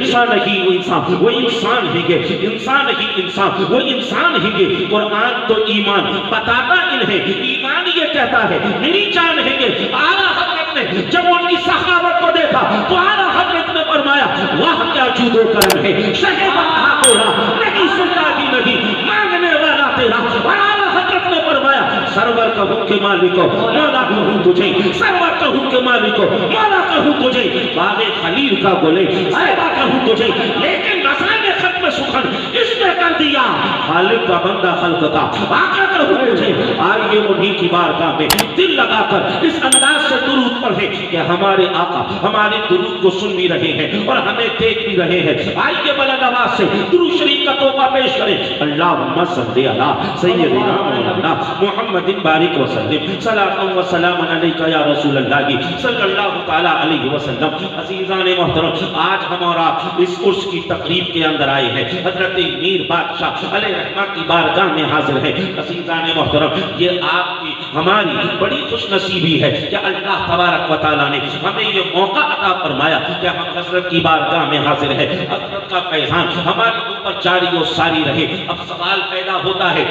इंसान ही इंसान, वो इंसान ही के इंसान ही इंसान, वो इंसान ही के। कुरान तो ईमान बताता इन्हें, ईमान ये कहता है मेरी जान है कि आला हजरत ने जब उनकी सखावत को देखा तो आला हजरत ने फरमाया वाह क्या जूदो करम है, शहे बता तेरा नहीं सुनता भी नहीं मांगने वाला तेरा। और आला हजरत ने फरमाया सरवर कहूं के मालिको मौला कहूं तुझे, सरवर कहूं के मालिको मौला कहूं तुझे, बागे खलील का बोले ऐबा कहूं तुझे, लेकिन रसाने खत्म सुखन इसमें कर दिया खालिक का बंदा खल्क का आका कहूं तुझे। आइए उन्हीं की बारगाह में दिल लगाकर इस अंदाज से दुरूद पढ़े कि हमारे आका हमारे दुरूद को सुन भी रहे हैं और हमें देख भी रहे हैं। आइए बुलंद आवाज से दुरूद शरीफ का तोहफा पेश करें। अल्लाहुम्मा सल्ली अला सय्यदिना मौलाना मुहम्मदिन बारिक व सल्लिम सलातन व सलामन अलैका या रसूल अल्लाह सल्लल्लाहु तआला अलैहि वसल्लम। अज़ीज़ान मोहतरम, आज हम और आप इस उर्स की तकरीब के अंदर आए हैं। हजरत मीर बादशाह अलैहि रहमा की बारगाह में हाजिर है। अज़ीज़ान मोहतरम, ये आपकी हमारी बड़ी खुशनसीबी है कि अल्लाह तबारक व तआला ने हमें ये मौका अता फरमाया कि हम हजरत की बारगाह में हाजिर है। हजरत का फैज़ान हमारे ऊपर जारी और सारी रहे। अब सवाल पैदा होता है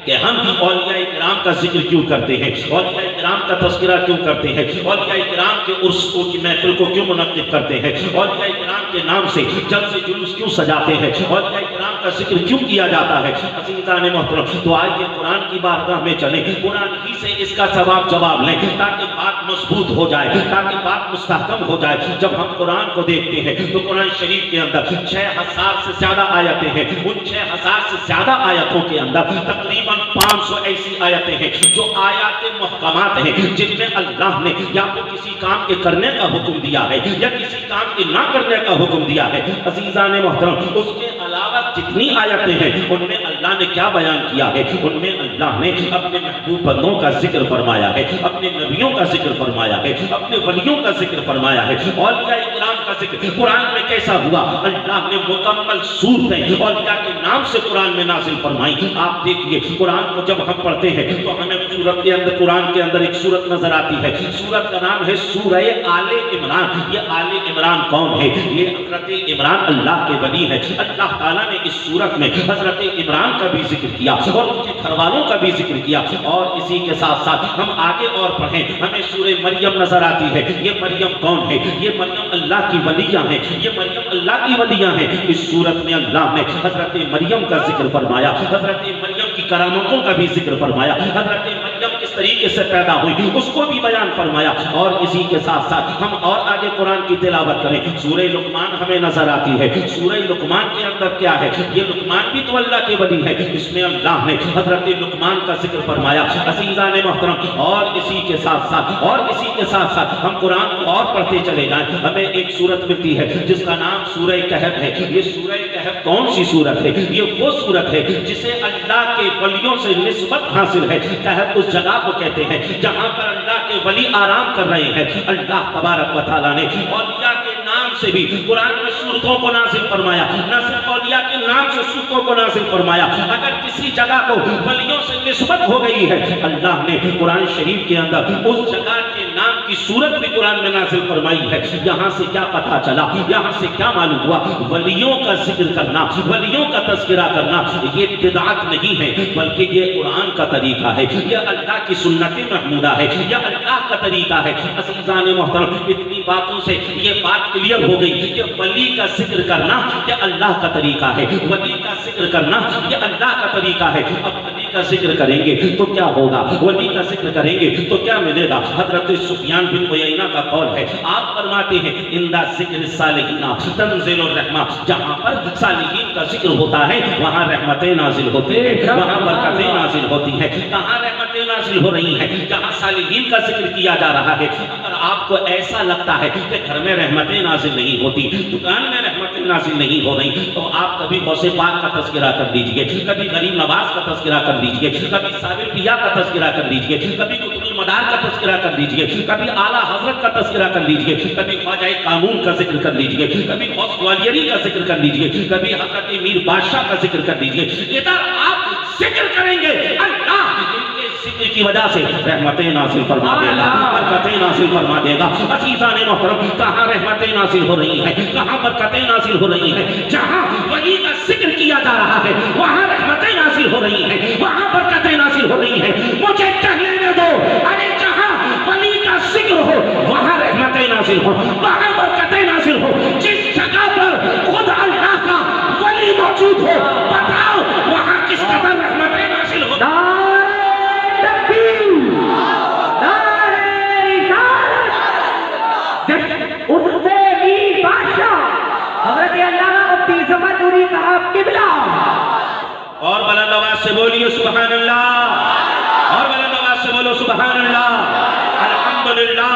कि हम औलिया इकराम का जिक्र क्यों करते हैं, औलिया इकराम का तज़किरा क्यों करते हैं, औलिया इकराम के उर्स की महफिल को क्यों मुनक़्क़िद करते हैं, औलिया इकराम के नाम से जलसे जुलूस क्यों सजाते हैं, औलिया इकराम का जिक्र क्यों किया जाता है। अज़ीज़ान मोहतरम, तो आइए कुरान की बारगाह में चलें, कुरान ही से इसका सवाब जवाब लें ताकि बात मजबूत हो जाए, ताकि बात मुस्तहकम हो जाए। जब हम कुरान को देखते हैं तो कुरान शरीफ के अंदर 6000 से ज्यादा आयतें हैं। उन 6000 से ज्यादा आयतों के अंदर तकरीबन 500 ऐसी आयतें हैं जो आयात मुहकमात हैं, जिनमें अल्लाह ने या तो किसी काम के करने का हुक्म दिया है या किसी काम के ना करने का हुक्म दिया है। अज़ीज़ान मोहतरम, उसके अलावा जितनी आयतें हैं उनमें अल्लाह ने क्या बयान किया है, उनमें अल्लाह ने अपने महबूब बंदों का जिक्र फरमाया है, अपने नबियों का जिक्र फरमाया है, अपने वलियों का जिक्र फरमाया है। औलिया इकराम का जिक्र कुरान में कैसा हुआ, अल्लाह ने मुकम्मल सूरतें औलिया के नाम से कुरान में नाज़िल फरमाई। आप देखिए कुरान को जब हम पढ़ते हैं तो हमें सूरत के अंदर, कुरान के अंदर एक सूरत नजर आती है। सूरत का नाम है सूरह आले इमरान। ये आले इमरान कौन है? ये हजरत इमरान अल्लाह के वली है। अल्लाह ताला ने इस सूरत में हजरत इमरान का भी जिक्र किया और उनके घरवालों का भी जिक्र किया। और इसी के साथ साथ हम आगे और पढ़ें, हमें सूरह मरियम नजर आती है। ये मरियम कौन है? ये मरियम अल्लाह की वलियां हैं। ये मरियम अल्लाह की वलियां हैं। इस सूरत में अल्लाह ने हजरत मरियम का जिक्र फरमाया, हजरत मरियम की करामतों का भी जिक्र फरमाया, हजरत मरियम किस तरीके से पैदा हुई उसको भी बयान फरमाया। और इसी के साथ साथ हम और आगे कुरान की तिलावत करें। सूरह लुकमान हमें नजर आती है। सूरह लुकमान के अंदर क्या है? ये लुकमान भी तो अल्लाह के वली है। इसमें अल्लाह ने हजरत लुकमान का जिक्र फरमाया। अज़ीज़ान मोहतरम, और इसी के साथ साथ हम कुरान को और पढ़ते चले जाएं, हमें एक सूरत मिलती है जिसका नाम सूरह कहफ है। ये सूरह कहफ कौन सी सूरत है? ये वो सूरत है जिसे अल्लाह के वलियों से निस्बत हासिल है। कहफ उस जगह को कहते हैं जहां पर अल्लाह के वली आराम कर रहे हैं। अल्लाह तबारक व तआला ने औलिया के नाम से भी कुरान में सूरतों को नाज़िल फरमाया, न सिर्फ औलिया के नाम से सूरतों को नाज़िल फरमाया। अगर किसी जगह को वलियों से निस्बत हो गई है, अल्लाह ने कुरान शरीफ के अंदर उस जगह के नाम की सूरत भी कुरान में नाज़िल फरमाई है। यहाँ से क्या पता चला, यहाँ से क्या मालूम हुआ? वलियों का जिक्र करना, वलियों का तज़किरा करना ये बिदअत नहीं है, बल्कि ये कुरान का तरीका है, ये अल्लाह की सुन्नत महमूदा है, ये अल्लाह का तरीका है। अज़ीज़ान मोहतरम, इतनी बातों से ये बात क्लियर हो गई कि वली का जिक्र करना ये अल्लाह का तरीका है, वली का जिक्र करना ये अल्लाह का तरीका है। अब वली का जिक्र करेंगे तो क्या होगा, वली का जिक्र करेंगे तो क्या मिलेगा? हजरत सुफियान बिन उयैना का कौल है, आप फरमाते हैं इंदा जिक्र सालिहीना तंज़िलुर रहमा, जहां पर सालिहीन का जिक्र होता है वहां रहमतें नाजिल होती है, वहां बरकतें नाजिल होती है। कहां रहमतें नाजिल हो रही हैं? जहां सालिहीन का जिक्र किया जा रहा है। अगर आपको ऐसा लगता है कि घर में रहमतें नाजिल नहीं होती, दुकान में रहमतें नाजिल नहीं हो रही, तो आप कभी गौसे पाक का तज़किरा कर लीजिए, कभी गरीब नवाज का तज़किरा कर लीजिए, कभी साबिर पिया का तज़किरा कर लीजिए, कभी कुतुबुल मदार का तज़किरा कर लीजिए, कभी आला हजरत का तज़किरा कर लीजिए, कभी ख्वाजा कानून का जिक्र कर लीजिए, कभी गौस ग्वालियरी का जिक्र कर लीजिए, कभी हजरत मीर बादशाह का जिक्र कर लीजिए। इधर आप जिक्र करेंगे अल्लाह, इनके ज़िक्र की वजह से रहमतें नाज़िल फरमा देगा, बरकतें नाज़िल फरमा देगा। अज़ीज़ान मोहतरम, कहाँ रहमतें नाज़िल हो रही हैं, कहाँ बरकतें नाज़िल हो रही हैं? जहाँ वली का ज़िक्र किया जा रहा है वहाँ रहमतें नाज़िल हो रही हैं, वहाँ बरकतें नाज़िल हो रही हैं। मुझे कहने दो, अरे जहाँ वली का ज़िक्र हो वहाँ रहमतें नाज़िल हो, वहाँ बरकतें नाज़िल हो। जिस जगह पर खुद अल्लाह का वली मौजूद हो, बताओ वहाँ किस कदर रहमतें नाज़िल हो। और बुलंद आवाज से बोलिए सुभान अल्लाह, और बुलंद आवाज से बोलो सुभान अल्लाह, अल्हम्दुलिल्लाह,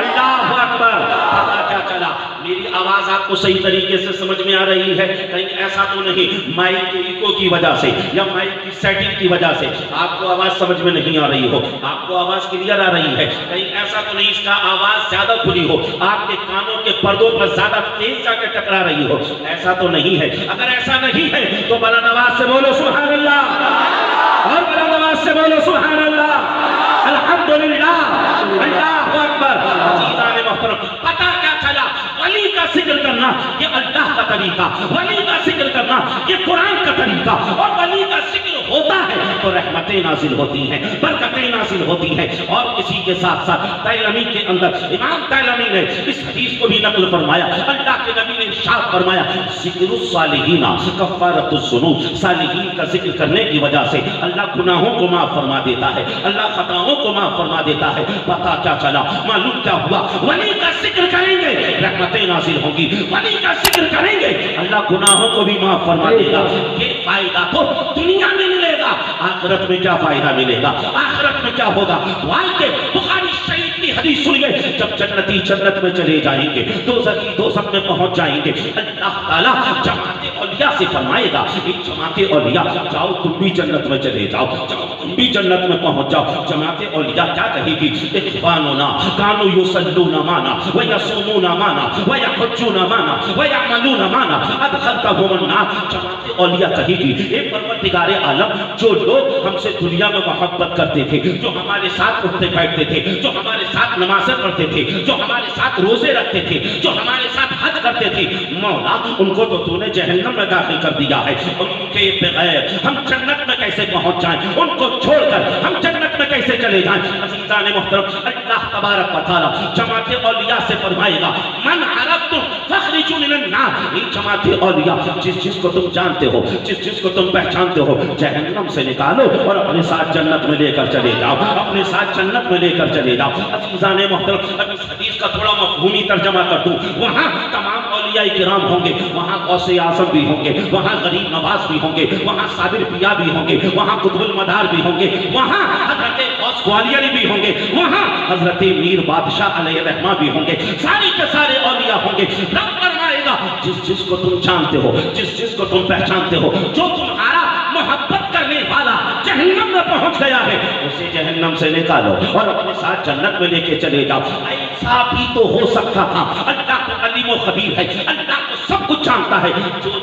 अल्लाहु अकबर। पता क्या चला, मेरी आवाज आपको सही तरीके से समझ में आ रही है? कहीं ऐसा तो नहीं माइक के इको की वजह से या माइक की सेटिंग की वजह से आपको आवाज समझ में नहीं आ रही हो? आपको आवाज क्लियर आ रही है? कहीं ऐसा तो नहीं इसका आवाज ज्यादा खुली हो, आपके कानों के पर्दों पर ज्यादा तेज जाकर टकरा रही हो? ऐसा तो नहीं है। अगर ऐसा नहीं है तो बुलंद आवाज से बोलो सुभान अल्लाह, और बुलंद आवाज से बोलो सुभान अल्लाह, अल्हम्दुलिल्लाह, अल्लाहु अकबर। अज़ीज़ान मोहतरम, पता क्या चला, वली का जिक्र करना ये अल्लाह का तरीका, वली का जिक्र करना ये कुरान का तरीका। और वली का जिक्र होता है तो रहमतें नाज़िल होती हैं, बरकतें नाज़िल होती हैं। और इसी के साथ साथ तैलमी के अंदर इमाम तैलमी ने इस हदीस को भी नकल फरमाया। अल्लाह के नबी ने इरशाद फरमाया, ज़िक्रुस सालिहीना कफ़ारतुज़ ज़ुनूब। सालिहीन का जिक्र करने की वजह से अल्लाह गुनाहों को माफ फरमा देता है, अल्लाह खताओं को माफ फरमा देता है। पता क्या चला, मालूम क्या हुआ, वली का जिक्र करेंगे रहमतें नाज़िल होंगी, वली का जिक्र करेंगे अल्लाह गुनाहों को भी माफ फरमा देगा। ये फायदा तो दुनिया में मिलेगा, आखिरत में क्या फायदा मिलेगा? आखिरत में क्या होगा? बुखारी शरीफ की हदीस सुनिए, जब जन्नती जन्नत में चले जाएंगे, दोज़खी दोज़ख में पहुंच जाएंगे, अल्लाह ताला जमाते औलिया से फरमाएगा, एक जमाते औलिया जाओ तुम भी जन्नत में चले जाओ, जाओ तुम भी जन्नत में पहुंच जाओ। जमाते औलिया क्या कहेगी? इख्वानुना कानू युसल्लूना माना व यसूमूना माना व यहज्जूना माना व यअमलूना माना अदखलतहुमुन नार। जमाते औलिया कहेगी, ए परवरदिगारे आलम, जो लोग हमसे दुनिया में मोहब्बत करते थे, जो हमारे साथ उठते बैठते थे, जो हमारे साथ नमाज़ें पढ़ते थे, जो हमारे साथ रोजे रखते थे, जो हमारे साथ हज करते थे, मौला उनको तो तूने जहन्नम में दाखिल कर दिया है। उनके बगैर हम जन्नत में कैसे पहुंच जाएं? उनको छोड़कर हम जन्नत में कैसे चले जाएं? अज़ीज़ान मोहतरम, अल्लाह तबारक व तआला जमाते औलिया से फरमाएगा, मन अरफ्तुम फखरिजू मिनन नार। इन जमाते औलिया जिसको तुम जानते हो, जिसको तुम पहचानते हो, जहन्नम से निकालो और अपने साथ जन्नत में लेकर चले जाओ, अपने साथ जन्नत में लेकर चले जाओ। अज़ीज़ान मोहतरम, अब इस हदीस का थोड़ा मफ़हूमी तर्जमा कर दूं। वहाँ तमाम औलिया किराम होंगे, वहाँ गौसे आज़म भी होंगे, वहाँ गरीब नवाज भी होंगे, वहाँ साबिर पिया भी होंगे, वहाँ कुतुबुल मदार भी होंगे, वहाँ हज़रत गौस ग्वालियरी भी होंगे, वहाँ हज़रत मीर बादशाह अलैहिर्रहमा भी होंगे, सारे के सारे औलिया होंगे। रब फरमाएगा, जिसको तुम जानते हो, जिसको तुम पहचानते हो, जो तुम्हारा मोहब्बत करने वाला जहन्नम में पहुंच गया है, उसे जहन्नम से निकालो और अपने साथ जन्नत में लेके चले जाओ। ऐसा भी तो हो सकता था। अल्लाह तो अलीम व खबीर है, अल्लाह तो सब कुछ जानता है।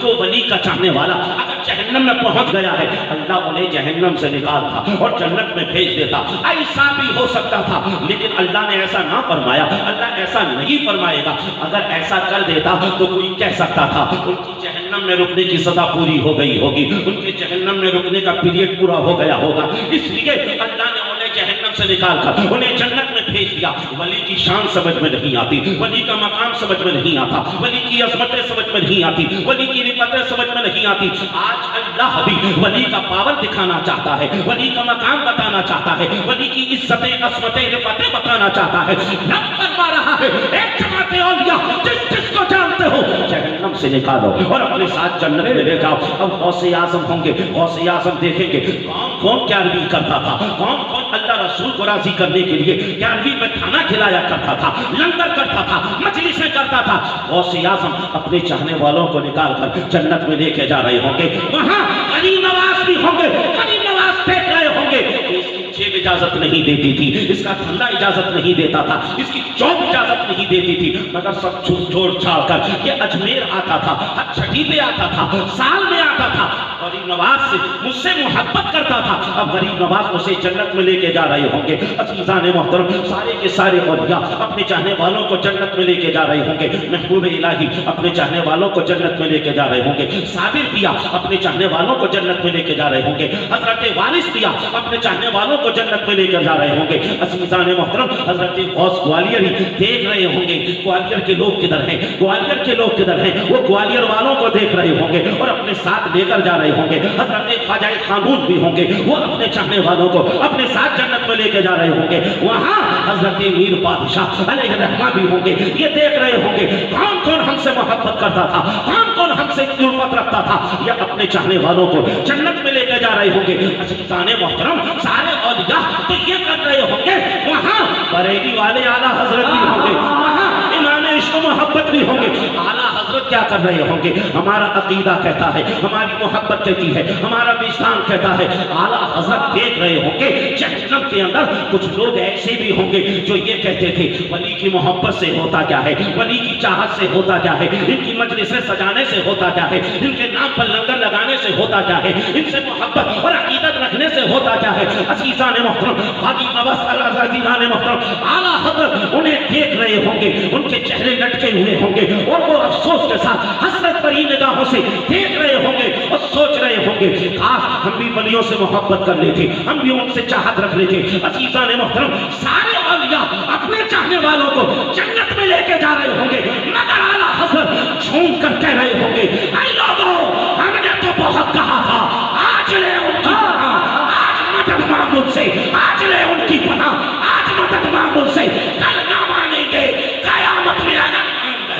जो वली का चाहने वाला अगर जहन्नम में पहुंच गया है, अल्लाह उन्हें जहन्नम से निकालता और जन्नत में भेज देता। ऐसा भी हो सकता था, लेकिन अल्लाह ने ऐसा ना फरमाया। अल्लाह ऐसा नहीं फरमाएगा। अगर ऐसा कर देता तो कोई कह सकता था उनकी जहन्नम में रुकने की सदा पूरी हो गई होगी, उनके जहन्नम में रुकने का पीरियड पूरा हो गया होगा, इसलिए अल्लाह ने उन्हें जहन्नम से निकालकर उन्हें जन्नत में भेज दिया। वली की शान समझ में नहीं आती, वली का मकाम समझ में नहीं आता, वली की अज़मतें समझ में नहीं आती, वली की रिफ़तें समझ में नहीं आती। आज अल्लाह भी वली का पावर दिखाना चाहता है, वली का मकाम बताना चाहता है, वली की इज्जतें अज़मतें रिफ़तें बताना चाहता है। रब फरमा रहा है, एक जमाते औलिया जिसको जानते हो जहन्नम से निकालो और अपने साथ जन्नत में ले जाओ। अब गौसे आज़म होंगे, गौसे आज़म देखेंगे कौन कौन ग्यारहवीं करता था, कौन कौन अल्लाह रसूल को राजी करने के लिए ग्यारहवीं में खाना खिलाया करता था, लंगर करता था, मजलिसें करता था। गौसे आज़म अपने चाहने वालों को निकाल कर जन्नत में लेके जा रहे होंगे। वहाँ गरीब नवाज भी होंगे, गरीब नवाज फेंक रहे होंगे। इसकी जेब इजाजत नहीं देती थी, इसका धंधा इजाजत नहीं देता था, इसकी जॉब इजाजत नहीं देती थी, मगर सब छोड़ छाड़ कर ये अजमेर आता था, हज छठी पे आता था, साल में आता था। और गरीब नवाज से मुझसे मोहब्बत करता था, अब गरीब नवाज उसे जन्नत में लेके जा रहे होंगे। अज़ीज़ान मोहतरम, सारे के सारे औलिया अपने चाहने वालों को जन्नत में लेके जा रहे होंगे। महबूब इलाही अपने चाहने वालों को जन्नत में लेके जा रहे होंगे। साबिर पिया अपने चाहने वालों को जन्नत में लेके जा रहे होंगे। हजरत वारिस पिया अपने चाहने वालों को जन्नत में लेकर जा रहे होंगे। अज़ीज़ान मोहतरम, हजरत गौस ग्वालियर ही देख रहे होंगे ग्वालियर के लोग किधर हैं, ग्वालियर के लोग किधर हैं, वो ग्वालियर वालों को देख रहे होंगे और अपने साथ लेकर जा रहे होंगे। हजरत ख्वाजा खानून भी होंगे, वो अपने चाहने वालों को अपने साथ जन्नत में लेके जा रहे होंगे। वहां हजरत मीर बादशाह अलैहि रहमा भी होंगे, ये देख रहे होंगे कौन कौन हमसे मोहब्बत करता था, कौन कौन हमसे उल्फत रखता था, ये अपने चाहने वालों को जन्नत में लेके जा रहे होंगे। अज़ीज़ान मोहतरम, सारे औलिया तो ये कर रहे होंगे, वहां बरेली वाले आला हजरत भी होंगे, वहां इमाम इश्क मोहब्बत भी होंगे। आला हजरत क्या कर रहे होंगे? हमारा अकीदा कहता है, हमारी मोहब्बत कहती है, हमारा विजदान कहता है। आला हजरत देख रहे होंगे जहन्नम के अंदर कुछ लोग ऐसे भी होंगे जो ये कहते थे वली की मोहब्बत से होता क्या है, वली की चाहत से होता क्या है, इनकी मजलिसें सजाने से होता क्या है, इनके नाम पर लंगर लगाने से होता क्या है, इनसे मोहब्बत और अकीदत रखने से होता क्या है। अज़ीज़ान मोहतरम, हाजी नवाज़ अज़ीज़ान मोहतरम, आला हजरत उन्हें देख रहे होंगे, उनके चेहरे लटके हुए होंगे और वो अफसोस के साथ हसरत भरी निगाहों से देख रहे होंगे और सोच रहे होंगे काश हम भी वलियों से मोहब्बत कर लेते, हम भी उनसे चाहत रख लेते। अज़ीज़ान मोहतरम, सारे औलिया अपने चाहने वालों को जन्नत में लेके जा रहे होंगे, मगर आला हजरत झूम कर कह रहे होंगे, ऐ लोगों, हमने तो बहुत कहा था, आज ले उनकी पनाह, आज मदद मांग मुझसे, आज ले उनकी पनाह, आज मदद मांग मुझसे, कल ना मानेंगे, कयामत में आना।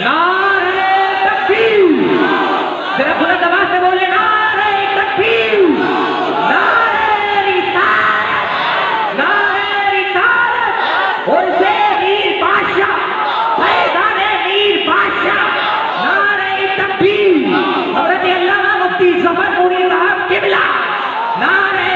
नारे तकबीर, जरा बुलंद आवाज से बोले नारे तकबीर, नारे रिसालत, नारे रिसालत, और से मीर बादशाह, फैज़ाने मीर बादशाह, नारे तकबीर, हज़रत अल्लामा मुफ्ती ज़फ़र नूरी साहब क़िबला, नारे